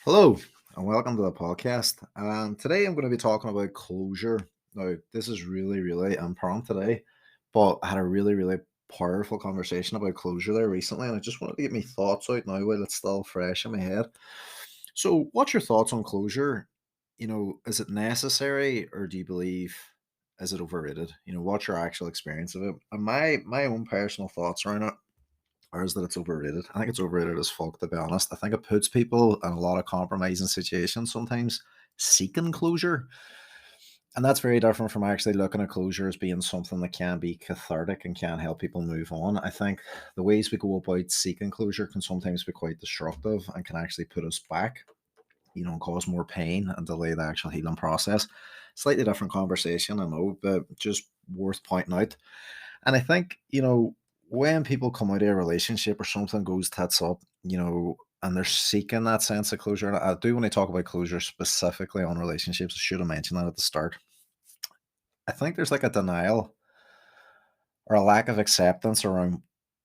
Hello and welcome to the podcast. Today I'm going to be talking about closure. Now, this is really impromptu today, but I had a really powerful conversation about closure there recently, and I just wanted to get my thoughts out now while it's still fresh in my head. So, what's your thoughts on closure? Is it necessary, or do you believe is it overrated? What's your actual experience of it? And my own personal thoughts around it or is that it's overrated. I think it's overrated as fuck, to be honest. I think it puts people in a lot of compromising situations sometimes, seeking closure. And that's very different from actually looking at closure as being something that can be cathartic and can help people move on. I think the ways we go about seeking closure can sometimes be quite destructive and can actually put us back, and cause more pain and delay the actual healing process. Slightly different conversation, I know, but just worth pointing out. And I think, when people come out of a relationship or something goes tits up, and they're seeking that sense of closure. And I do want to talk about closure specifically on relationships. I should have mentioned that at the start. I think there's like a denial or a lack of acceptance around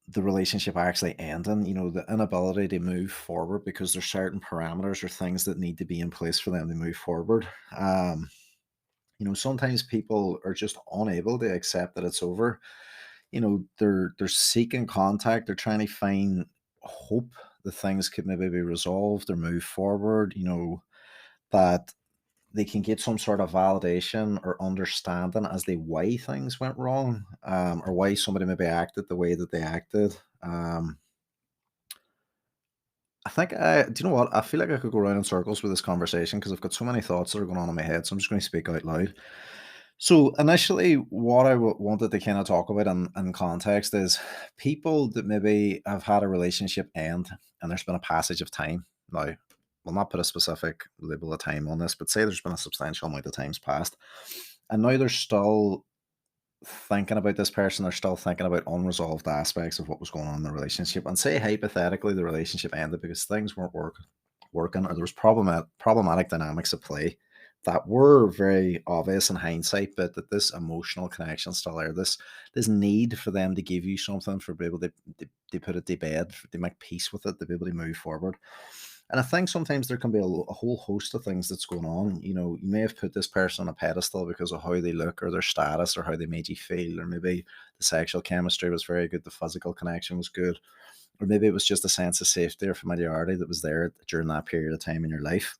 the relationship actually ending, the inability to move forward because there's certain parameters or things that need to be in place for them to move forward. Um, sometimes people are just unable to accept that it's over. They're seeking contact, they're trying to find hope that things could maybe be resolved or move forward, that they can get some sort of validation or understanding as to why things went wrong, or why somebody maybe acted the way that they acted. I think do you know what? I feel like I could go around in circles with this conversation because I've got so many thoughts that are going on in my head. So I'm just going to speak out loud. So initially, what I wanted to kind of talk about in context is people that maybe have had a relationship end and there's been a passage of time. Now, we'll not put a specific label of time on this, but say there's been a substantial amount of times passed, and now they're still thinking about this person, they're still thinking about unresolved aspects of what was going on in the relationship. And say hypothetically the relationship ended because things weren't working or there was problematic dynamics at play that were very obvious in hindsight, but that this emotional connection still there, this need for them to give you something for be able to put it to bed, to make peace with it, to be able to move forward. And I think sometimes there can be a whole host of things that's going on. You may have put this person on a pedestal because of how they look or their status or how they made you feel, or maybe the sexual chemistry was very good, the physical connection was good, or maybe it was just a sense of safety or familiarity that was there during that period of time in your life.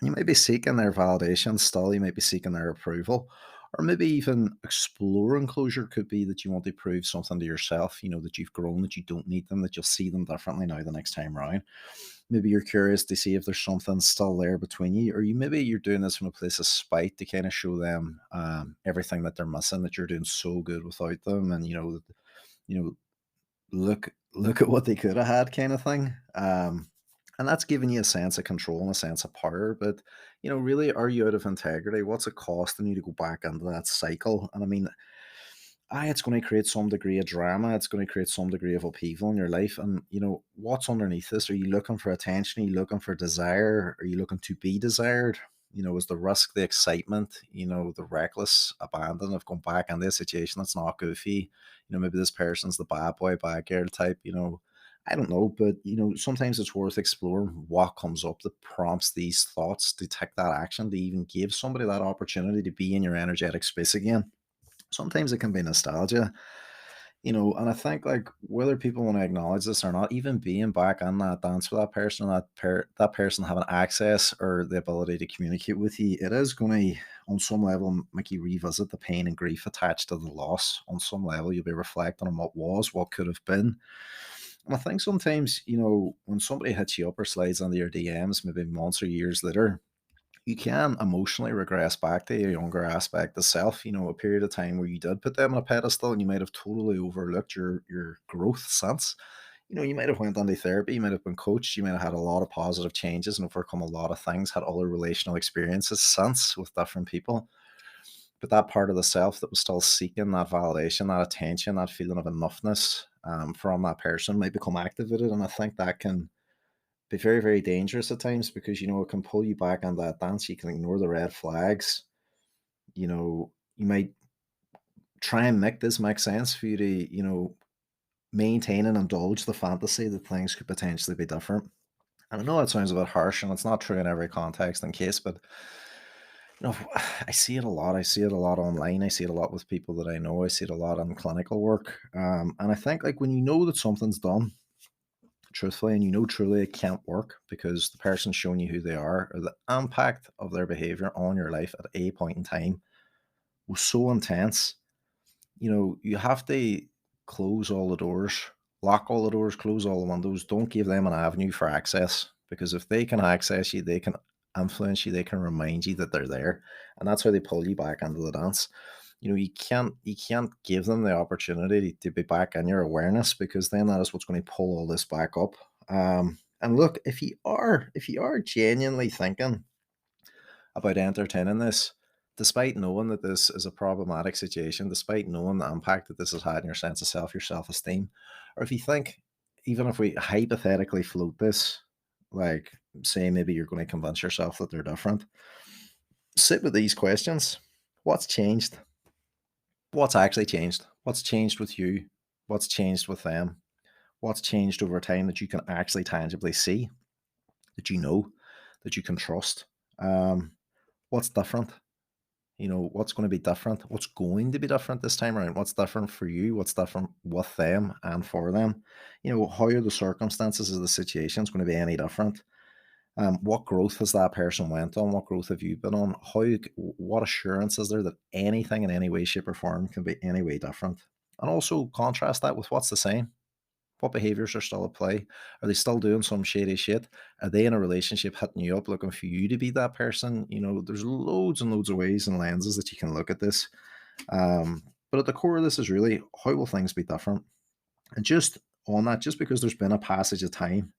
You might be seeking their validation still, you might be seeking their approval, or maybe even exploring closure could be that you want to prove something to yourself, that you've grown, that you don't need them, that you'll see them differently now the next time around. Maybe you're curious to see if there's something still there between you, or maybe you're doing this from a place of spite to kind of show them everything that they're missing, that you're doing so good without them, and you know, look at what they could have had, kind of thing. And that's giving you a sense of control and a sense of power. But really, are you out of integrity? What's it costing you to go back into that cycle? And I mean, it's going to create some degree of drama. It's going to create some degree of upheaval in your life. And what's underneath this? Are you looking for attention? Are you looking for desire? Are you looking to be desired? Is the risk, the excitement, the reckless abandon of going back into a situation that's not goofy? Maybe this person's the bad boy, bad girl type. I don't know, but sometimes it's worth exploring what comes up that prompts these thoughts to take that action, to even give somebody that opportunity to be in your energetic space again. Sometimes it can be nostalgia, and I think like whether people want to acknowledge this or not, even being back on that dance with that person, that person having access or the ability to communicate with you, it is going to, on some level, make you revisit the pain and grief attached to the loss. On some level, you'll be reflecting on what was, what could have been. And I think sometimes, when somebody hits you up or slides under your DMs, maybe months or years later, you can emotionally regress back to a younger aspect of self, a period of time where you did put them on a pedestal and you might have totally overlooked your growth since. You might have went into therapy, you might have been coached, you might have had a lot of positive changes and overcome a lot of things, had other relational experiences since with different people. But that part of the self that was still seeking that validation, that attention, that feeling of enoughness from that person might become activated. And I think that can be very dangerous at times because it can pull you back on that dance. You can ignore the red flags. You might try and make this make sense for you to maintain and indulge the fantasy that things could potentially be different. And I know that sounds a bit harsh, and it's not true in every context and case, but I see it a lot. I see it a lot online. I see it a lot with people that I know. I see it a lot in clinical work. And I think like when you know that something's done truthfully, and you know truly it can't work because the person's showing you who they are, or the impact of their behavior on your life at a point in time was so intense, you have to close all the doors, lock all the doors, close all the windows. Don't give them an avenue for access, because if they can access you, they can influence you, they can remind you that they're there. And that's how they pull you back into the dance. You can't give them the opportunity to be back in your awareness, because then that is what's going to pull all this back up. And look, if you are genuinely thinking about entertaining this, despite knowing that this is a problematic situation, despite knowing the impact that this has had on your sense of self, your self esteem, or if you think, even if we hypothetically float this, like say maybe you're going to convince yourself that they're different, sit with these questions. What's changed? What's actually changed? What's changed with you? What's changed with them? What's changed over time that you can actually tangibly see, that you know, that you can trust? Um, what's different? What's going to be different? What's going to be different this time around? What's different for you? What's different with them and for them? How are the circumstances of the situations going to be any different? What growth has that person went on? What growth have you been on? What assurance is there that anything in any way, shape, or form can be any way different? And also contrast that with what's the same. What behaviors are still at play? Are they still doing some shady shit? Are they in a relationship hitting you up looking for you to be that person? There's loads and loads of ways and lenses that you can look at this. But at the core of this is really, how will things be different? And just on that, just because there's been a passage of time,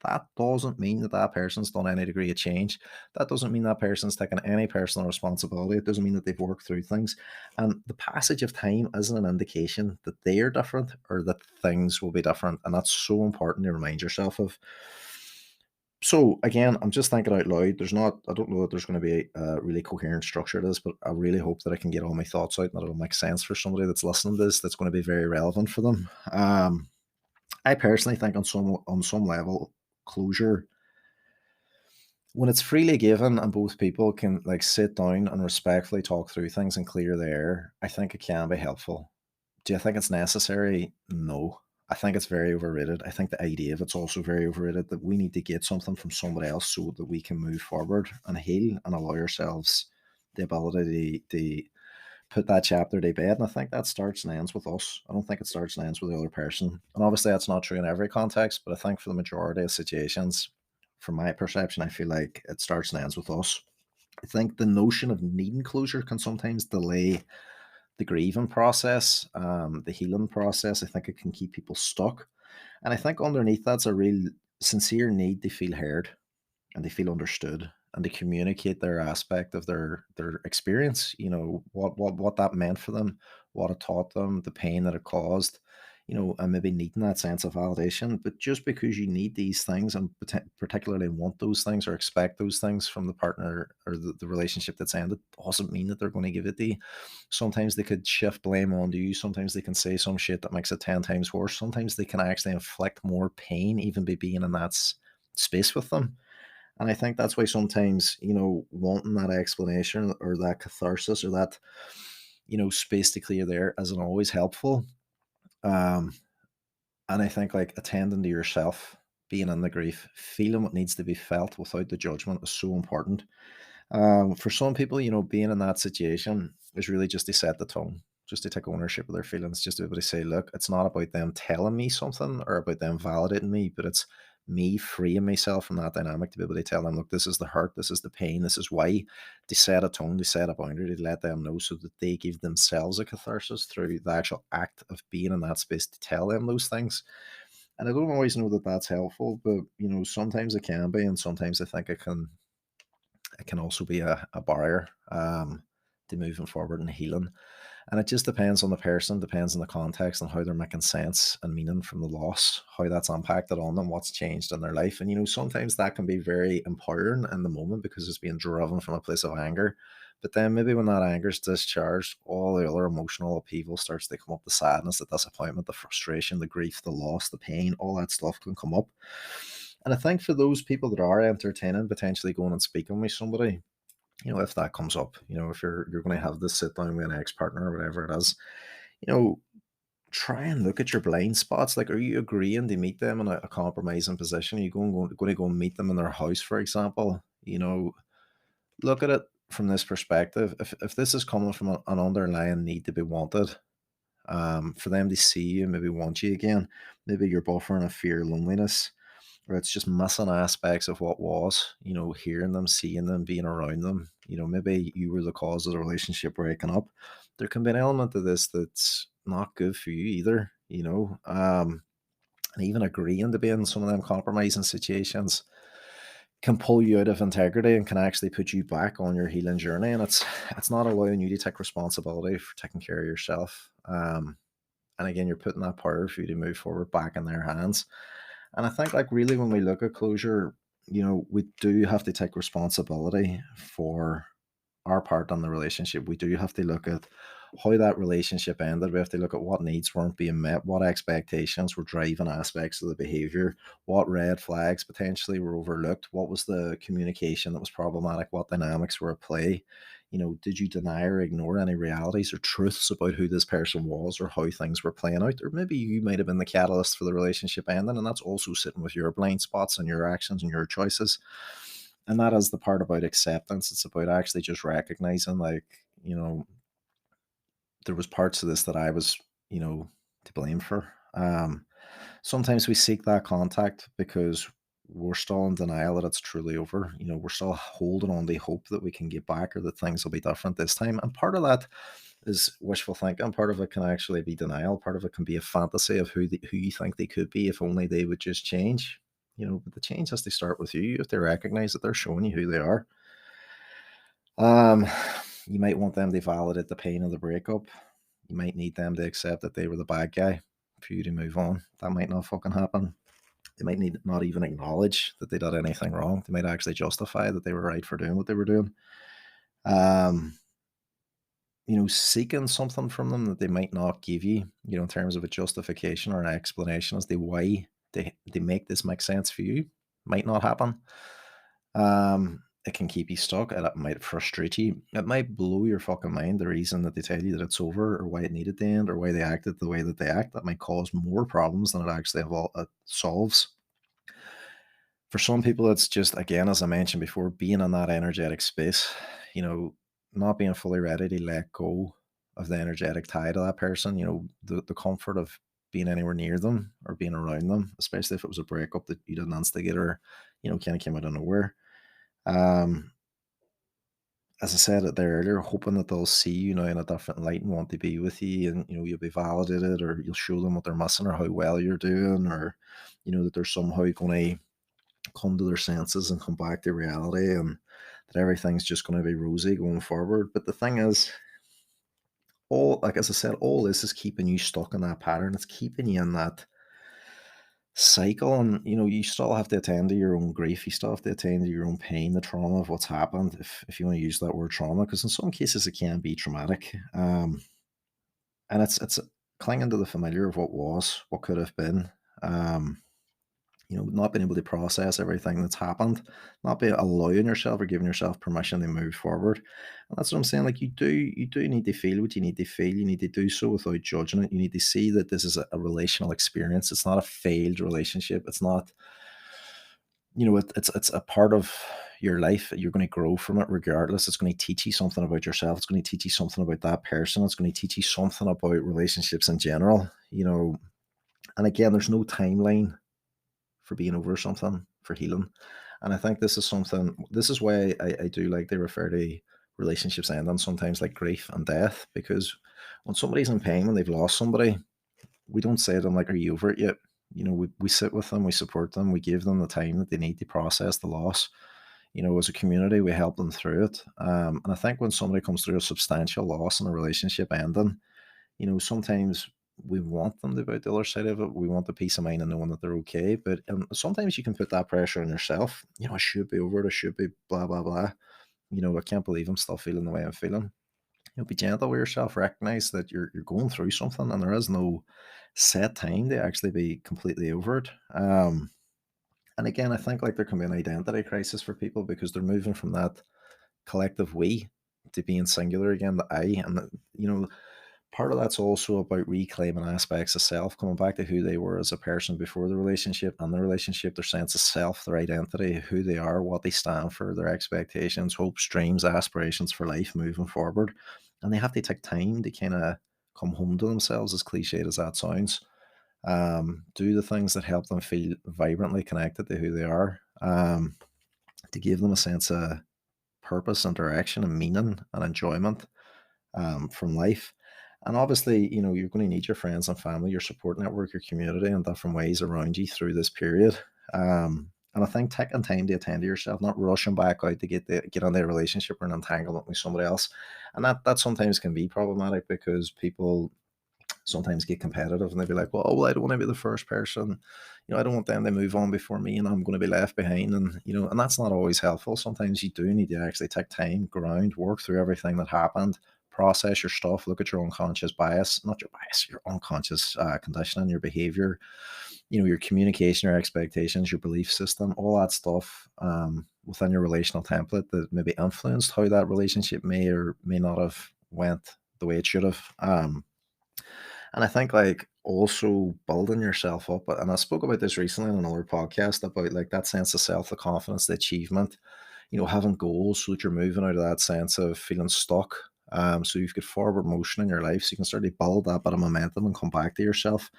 that doesn't mean that that person's done any degree of change. That doesn't mean that person's taken any personal responsibility. It doesn't mean that they've worked through things. And the passage of time isn't an indication that they are different or that things will be different. And that's so important to remind yourself of. So again, I'm just thinking out loud. I don't know that there's going to be a really coherent structure to this, but I really hope that I can get all my thoughts out and that it'll make sense for somebody that's listening to this, that's going to be very relevant for them. I personally think on some level, closure, when it's freely given and both people can like sit down and respectfully talk through things and clear the air, I think it can be helpful. Do I think it's necessary? No. I think it's very overrated. I think the idea of it's also very overrated, that we need to get something from somebody else so that we can move forward and heal and allow ourselves the ability to put that chapter to bed. And I think that starts and ends with us. I don't think it starts and ends with the other person. And obviously, that's not true in every context, but I think for the majority of situations, from my perception, I feel like it starts and ends with us. I think the notion of needing closure can sometimes delay the grieving process, the healing process. I think it can keep people stuck. And I think underneath that's a real sincere need to feel heard and they feel understood and they communicate their aspect of their experience, what that meant for them, what it taught them, the pain that it caused, and maybe needing that sense of validation. But just because you need these things and particularly want those things or expect those things from the partner or the relationship that's ended, doesn't mean that they're going to give it to you. Sometimes they could shift blame onto you. Sometimes they can say some shit that makes it 10 times worse. Sometimes they can actually inflict more pain even by being in that space with them. And I think that's why sometimes, wanting that explanation or that catharsis or that, space to clear there isn't always helpful. Um, and I think like attending to yourself, being in the grief, feeling what needs to be felt without the judgment is so important. For some people, being in that situation is really just to set the tone, just to take ownership of their feelings, just to be able to say, look, it's not about them telling me something or about them validating me, but it's me freeing myself from that dynamic to be able to tell them, look, this is the hurt, this is the pain, this is why, to set a tone, to set a boundary, to let them know so that they give themselves a catharsis through the actual act of being in that space to tell them those things. And I don't always know that that's helpful, but sometimes it can be, and sometimes I think it can also be a barrier to moving forward and healing. And it just depends on the person, depends on the context and how they're making sense and meaning from the loss, how that's impacted on them, what's changed in their life. And sometimes that can be very empowering in the moment because it's being driven from a place of anger. But then maybe when that anger is discharged, all the other emotional upheaval starts to come up, the sadness, the disappointment, the frustration, the grief, the loss, the pain, all that stuff can come up. And I think for those people that are entertaining potentially going and speaking with somebody, if that comes up, if you're going to have this sit down with an ex partner or whatever it is, you know, try and look at your blind spots. Like, are you agreeing to meet them in a compromising position? Are you going to go and meet them in their house, for example? Look at it from this perspective. If this is coming from an underlying need to be wanted, for them to see you, maybe want you again, maybe you're buffering a fear, loneliness, or it's just missing aspects of what was, hearing them, seeing them, being around them. Maybe you were the cause of the relationship breaking up. There can be an element of this that's not good for you either, and even agreeing to be in some of them compromising situations can pull you out of integrity and can actually put you back on your healing journey. And it's not allowing you to take responsibility for taking care of yourself. And again, you're putting that power for you to move forward back in their hands. And I think, like, really, when we look at closure, we do have to take responsibility for our part in the relationship. We do have to look at how that relationship ended. We have to look at what needs weren't being met, what expectations were driving aspects of the behavior, what red flags potentially were overlooked, what was the communication that was problematic, what dynamics were at play. Did you deny or ignore any realities or truths about who this person was or how things were playing out? Or maybe you might have been the catalyst for the relationship ending, and that's also sitting with your blind spots and your actions and your choices. And that is the part about acceptance. It's about actually just recognizing, like, there was parts of this that I was, to blame for. Sometimes we seek that contact because we're still in denial that it's truly over. We're still holding on to hope that we can get back or that things will be different this time. And part of that is wishful thinking. Part of it can actually be denial. Part of it can be a fantasy of who you think they could be if only they would just change. But the change has to start with you. You have to recognize that they're showing you who they are. Um, you might want them to validate the pain of the breakup. You might need them to accept that they were the bad guy for you to move on. That might not fucking happen. They might need not even acknowledge that they did anything wrong. They might actually justify that they were right for doing what they were doing. Um, Seeking something from them that they might not give you, in terms of a justification or an explanation as to why they make this make sense for you, might not happen. It can keep you stuck, and it might frustrate you. It might blow your fucking mind the reason that they tell you that it's over, or why it needed to end, or why they acted the way that they act. That might cause more problems than it actually solves. For some people, it's just, again, as I mentioned before, being in that energetic space, you know, not being fully ready to let go of the energetic tie to that person, the comfort of being anywhere near them or being around them, especially if it was a breakup that you didn't instigate or, kind of came out of nowhere. Um, as I said it there earlier, hoping that they'll see you now in a different light and want to be with you, and you'll be validated, or you'll show them what they're missing or how well you're doing, or that they're somehow going to come to their senses and come back to reality, and that everything's just going to be rosy going forward. But the thing is, as I said, all this is keeping you stuck in that pattern. It's keeping you in that cycle, and you still have to attend to your own grief. You still have to attend to your own pain, the trauma of what's happened, if you want to use that word trauma, because in some cases it can be traumatic. And it's clinging to the familiar of what was, what could have been. um not being able to process everything that's happened, not be allowing yourself or giving yourself permission to move forward. And that's what I'm saying. Like, you do need to feel what you need to feel. You need to do so without judging it. You need to see that this is a relational experience. It's not a failed relationship. It's not, it's a part of your life. You're going to grow from it regardless. It's going to teach you something about yourself. It's going to teach you something about that person. It's going to teach you something about relationships in general. And again, there's no timeline for being over something, for healing. And I think this is why I do like they refer to relationships ending sometimes like grief and death, because when somebody's in pain, when they've lost somebody, we don't say to them, like, are you over it yet? We sit with them, we support them, we give them the time that they need to process the loss. As a community, we help them through it. And I think when somebody comes through a substantial loss in a relationship ending, sometimes we want them to be at the other side of it. We want the peace of mind and knowing that they're okay. But sometimes you can put that pressure on yourself. I should be over it. I should be blah, blah, blah. I can't believe I'm still feeling the way I'm feeling. Be gentle with yourself. Recognize that you're going through something, and there is no set time to actually be completely over it. And again, I think like there can be an identity crisis for people because they're moving from that collective we to being singular again, the I. And, part of that's also about reclaiming aspects of self, coming back to who they were as a person before the relationship and the relationship, their sense of self, their identity, who they are, what they stand for, their expectations, hopes, dreams, aspirations for life moving forward. And they have to take time to kind of come home to themselves, as cliched as that sounds. Do the things that help them feel vibrantly connected to who they are, to give them a sense of purpose and direction and meaning and enjoyment from life. And obviously, you're going to need your friends and family, your support network, your community, and different ways around you through this period. And I think taking time to attend to yourself, not rushing back out to get on a relationship or an entanglement with somebody else, and that sometimes can be problematic because people sometimes get competitive and they'd be like, well, I don't want to be the first person. I don't want them to move on before me and I'm going to be left behind. And that's not always helpful. Sometimes you do need to actually take time, ground, work through everything that happened, process your stuff, look at your unconscious bias, not your bias, your unconscious conditioning, your behavior, your communication, your expectations, your belief system, all that stuff within your relational template that maybe influenced how that relationship may or may not have went the way it should have. And I think like also building yourself up. And I spoke about this recently on another podcast about like that sense of self, the confidence, the achievement, having goals so that you're moving out of that sense of feeling stuck. So you've got forward motion in your life, so you can start to build that bit of momentum and come back to yourself.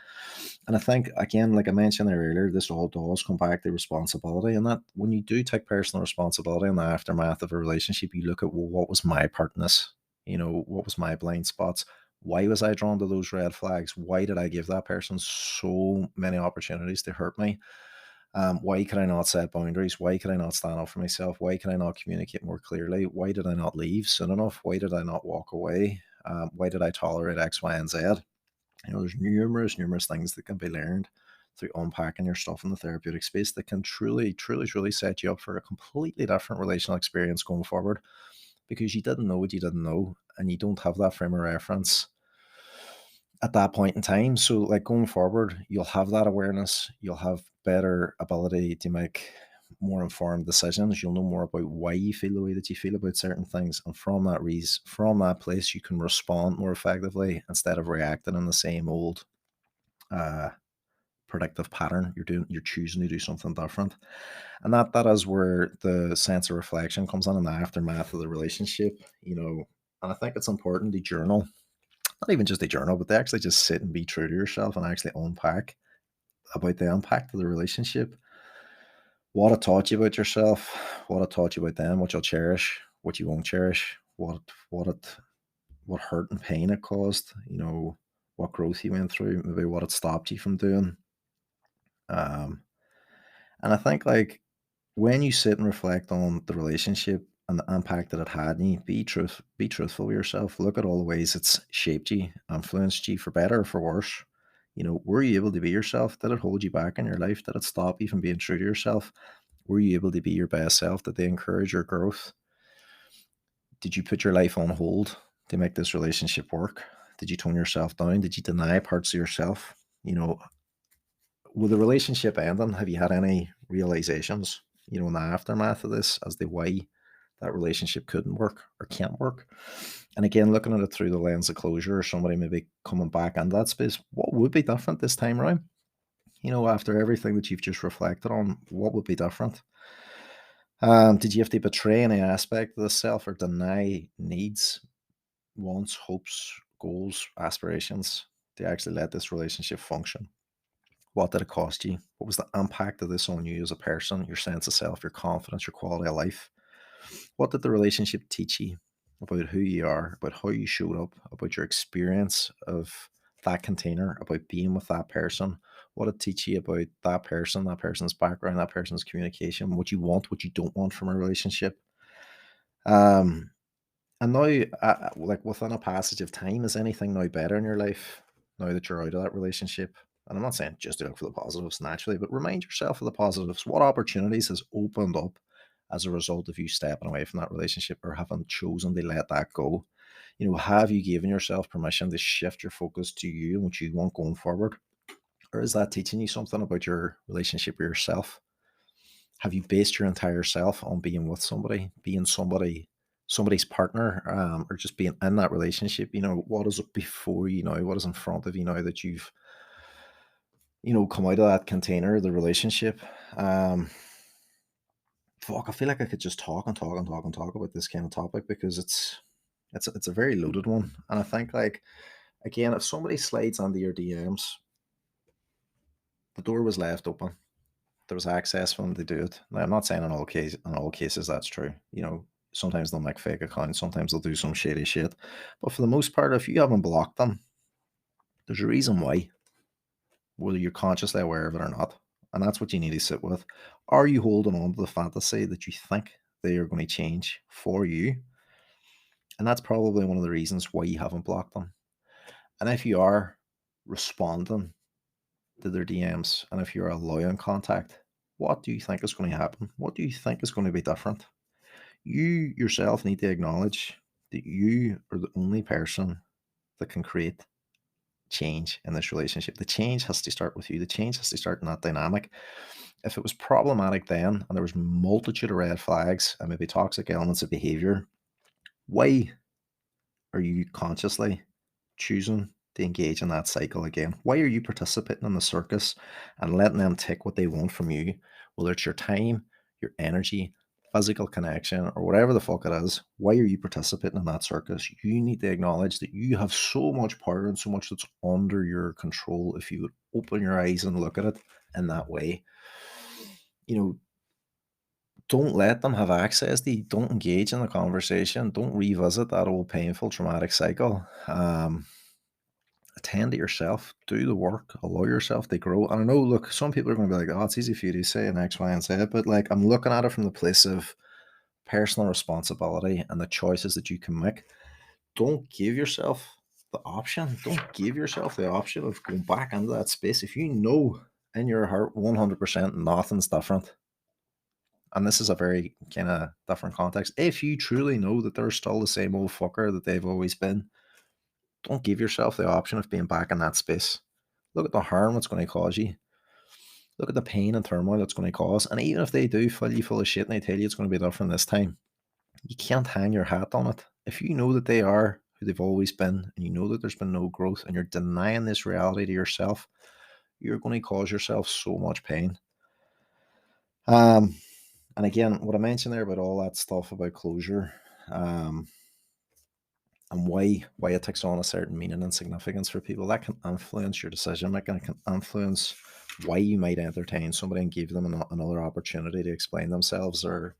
And I think again, like I mentioned there earlier, this all does come back to responsibility. And that when you do take personal responsibility in the aftermath of a relationship, you look at, well, what was my part in this? What was my blind spots? Why was I drawn to those red flags? Why did I give that person so many opportunities to hurt me? Why could I not set boundaries? Why could I not stand up for myself? Why could I not communicate more clearly? Why did I not leave soon enough? Why did I not walk away? Why did I tolerate X, Y, and Z? There's numerous things that can be learned through unpacking your stuff in the therapeutic space that can truly, truly, truly set you up for a completely different relational experience going forward because you didn't know what you didn't know and you don't have that frame of reference at that point in time. So, like going forward, you'll have that awareness, you'll have better ability to make more informed decisions. You'll know more about why you feel the way that you feel about certain things, and from that reason, from that place, you can respond more effectively instead of reacting in the same old uh, predictive pattern. You're choosing to do something different, and that is where the sense of reflection comes in the aftermath of the relationship. And I think it's important to journal, not even just a journal, but to actually just sit and be true to yourself and actually unpack about the impact of the relationship, what it taught you about yourself, what it taught you about them, what you'll cherish, what you won't cherish, what hurt and pain it caused, what growth you went through, maybe what it stopped you from doing. Um, and I think like when you sit and reflect on the relationship and the impact that it had on you, be truthful with yourself. Look at all the ways it's shaped you, influenced you for better or for worse. Were you able to be yourself? Did it hold you back in your life? Did it stop you from being true to yourself? Were you able to be your best self? Did they encourage your growth? Did you put your life on hold to make this relationship work? Did you tone yourself down? Did you deny parts of yourself? With the relationship ending, have you had any realizations, in the aftermath of this as to why that relationship couldn't work or can't work? And again, looking at it through the lens of closure or somebody maybe coming back in that space, what would be different this time around? After everything that you've just reflected on, what would be different? Did you have to betray any aspect of the self or deny needs, wants, hopes, goals, aspirations to actually let this relationship function? What did it cost you? What was the impact of this on you as a person, your sense of self, your confidence, your quality of life? What did the relationship teach you about who you are, about how you showed up, about your experience of that container, about being with that person? What did it teach you about that person's background, that person's communication, what you want, what you don't want from a relationship? Um, and now, like within a passage of time, is anything now better in your life now that you're out of that relationship? And I'm not saying just to look for the positives naturally, but remind yourself of the positives. What opportunities has opened up as a result of you stepping away from that relationship or having chosen to let that go? Have you given yourself permission to shift your focus to you and what you want going forward? Or is that teaching you something about your relationship with yourself? Have you based your entire self on being with somebody, being somebody's partner, or just being in that relationship? What is it before you now? What is in front of you now that you've come out of that container, the relationship? Um, Fuck, I feel like I could just talk and talk and talk and talk about this kind of topic because it's a very loaded one, and I think like again, if somebody slides onto your DMs, the door was left open. There was access for them to do it. Now, I'm not saying in all cases that's true. Sometimes they'll make fake accounts, sometimes they'll do some shady shit. But for the most part, if you haven't blocked them, there's a reason why, whether you're consciously aware of it or not. And that's what you need to sit with. Are you holding on to the fantasy that you think they are going to change for you? And that's probably one of the reasons why you haven't blocked them. And if you are responding to their DMs, and if you're allowing contact, what do you think is going to happen? What do you think is going to be different? You yourself need to acknowledge that you are the only person that can create change in this relationship. The change has to start with you. The change has to start in that dynamic. If it was problematic then and there was multitude of red flags and maybe toxic elements of behavior, why are you consciously choosing to engage in that cycle again? Why are you participating in the circus and letting them take what they want from you, whether it's your time, your energy, physical connection, or whatever the fuck it is? Why are you participating in that circus? You need to acknowledge that you have so much power and so much that's under your control if you would open your eyes and look at it in that way. You know, don't let them have access to you. Don't engage in the conversation. Don't revisit that old painful traumatic cycle. Attend to yourself, do the work, allow yourself to grow. And I know, look, some people are going to be like, oh, it's easy for you to say an X, Y, and Z, but like I'm looking at it from the place of personal responsibility and the choices that you can make. Don't give yourself the option. Don't give yourself the option of going back into that space if you know in your heart 100% nothing's different. And this is a very kind of different context. If you truly know that they're still the same old fucker that they've always been, don't give yourself the option of being back in that space. Look at the harm it's going to cause you. Look at the pain and turmoil it's going to cause. And even if they do fill you full of shit and they tell you it's going to be different this time, you can't hang your hat on it. If you know that they are who they've always been and you know that there's been no growth and you're denying this reality to yourself, you're going to cause yourself so much pain. And again, what I mentioned there about all that stuff about closure, and why it takes on a certain meaning and significance for people, that can influence your decision making. It can influence why you might entertain somebody and give them another opportunity to explain themselves, or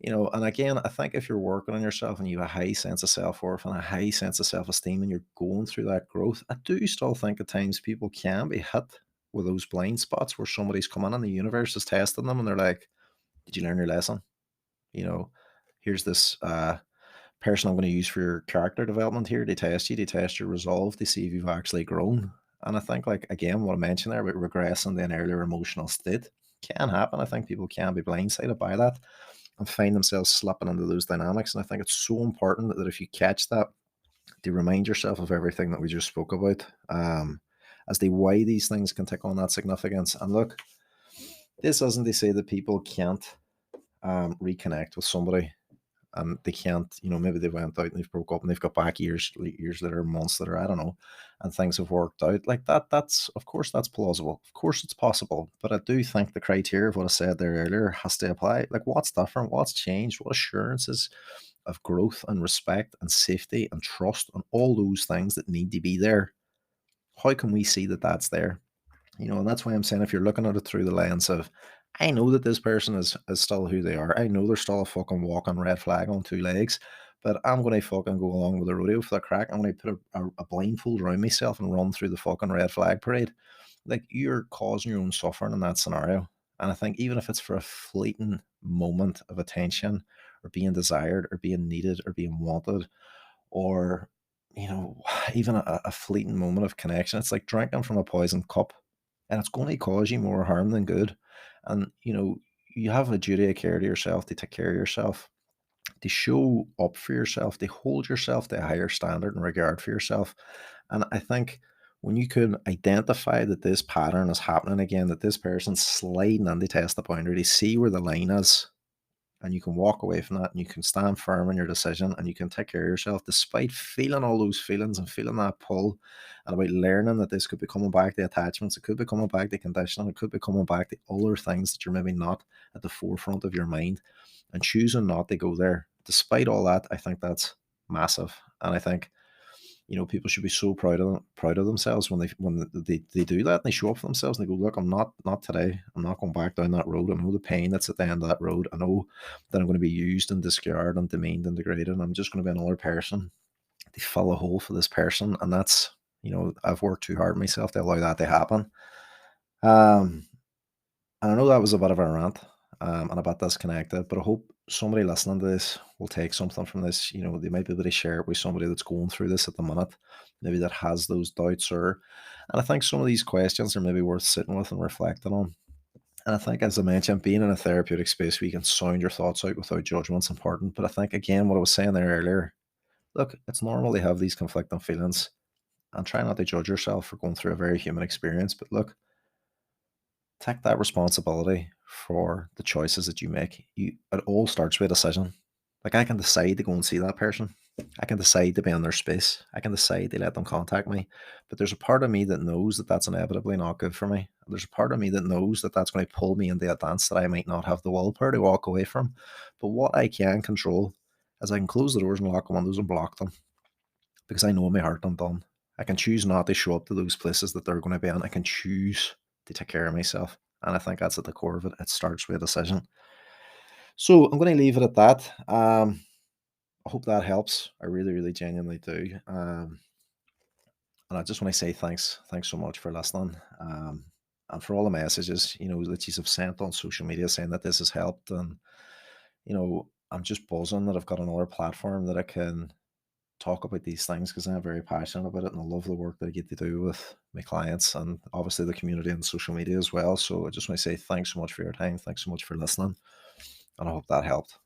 and again, I think if you're working on yourself and you have a high sense of self-worth and a high sense of self-esteem and you're going through that growth, I do still think at times people can be hit with those blind spots where somebody's come in and the universe is testing them and they're like, did you learn your lesson? you know Here's this person I'm going to use for your character development here. They test you, they test your resolve, they see if you've actually grown. And I think, like, again, what I mentioned there about regressing to an earlier emotional state can happen. I think people can be blindsided by that and find themselves slipping into those dynamics. And I think it's so important that if you catch that, to remind yourself of everything that we just spoke about, as to why these things can take on that significance. And look, this isn't to say that people can't reconnect with somebody and they can't, maybe they went out and they've broke up and they've got back years later, months later, I don't know, and things have worked out like that. That's, of course, that's plausible. Of course it's possible. But I do think the criteria of what I said there earlier has to apply. Like, what's different? What's changed? What assurances of growth and respect and safety and trust and all those things that need to be there? How can we see that that's there? And that's why I'm saying, if you're looking at it through the lens of, I know that this person is still who they are. I know they're still a fucking walking red flag on two legs, but I'm going to fucking go along with the rodeo for the crack. I'm going to put a blindfold around myself and run through the fucking red flag parade. Like, you're causing your own suffering in that scenario. And I think even if it's for a fleeting moment of attention or being desired or being needed or being wanted, or, even a fleeting moment of connection, it's like drinking from a poisoned cup, and it's going to cause you more harm than good. And you have a duty of care to yourself, to take care of yourself, to show up for yourself, to hold yourself to a higher standard and regard for yourself. And I think when you can identify that this pattern is happening again, that this person's sliding in to test the boundary, see where the line is, and you can walk away from that and you can stand firm in your decision and you can take care of yourself despite feeling all those feelings and feeling that pull, and about learning that this could be coming back to attachments, it could be coming back to conditioning, it could be coming back to other things that you're maybe not at the forefront of your mind, and choosing not to go there. Despite all that, I think that's massive. And I think, people should be so proud of themselves when they do that and they show up for themselves and they go, look, I'm not today. I'm not going back down that road. I know the pain that's at the end of that road. I know that I'm going to be used and discarded and demeaned and degraded. And I'm just going to be another person. They fill a hole for this person. And that's, I've worked too hard myself to allow that to happen. Um, and I know that was a bit of a rant, and a bit disconnected, but I hope somebody listening to this will take something from this. They might be able to share it with somebody that's going through this at the minute, maybe that has those doubts, and I think some of these questions are maybe worth sitting with and reflecting on. And I think, as I mentioned, being in a therapeutic space where you can sound your thoughts out without judgment is important. But I think, again, what I was saying there earlier, look, it's normal to have these conflicting feelings and try not to judge yourself for going through a very human experience. But look, take that responsibility for the choices that you make. It all starts with a decision. Like, I can decide to go and see that person. I can decide to be in their space. I can decide to let them contact me. But there's a part of me that knows that that's inevitably not good for me. There's a part of me that knows that that's going to pull me into a dance that I might not have the willpower to walk away from. But what I can control is I can close the doors and lock the windows and block them, because I know in my heart I'm done. I can choose not to show up to those places that they're going to be in. I can choose to take care of myself. And I think that's at the core of it. It starts with a decision. So I'm going to leave it at that. I hope that helps. I really, really genuinely do. And I just want to say thanks. Thanks so much for listening. And for all the messages, that you have sent on social media saying that this has helped. And, I'm just buzzing that I've got another platform that I can talk about these things, because I'm very passionate about it and I love the work that I get to do with my clients and obviously the community and social media as well. So I just want to say thanks so much for your time. Thanks so much for listening. And I hope that helped.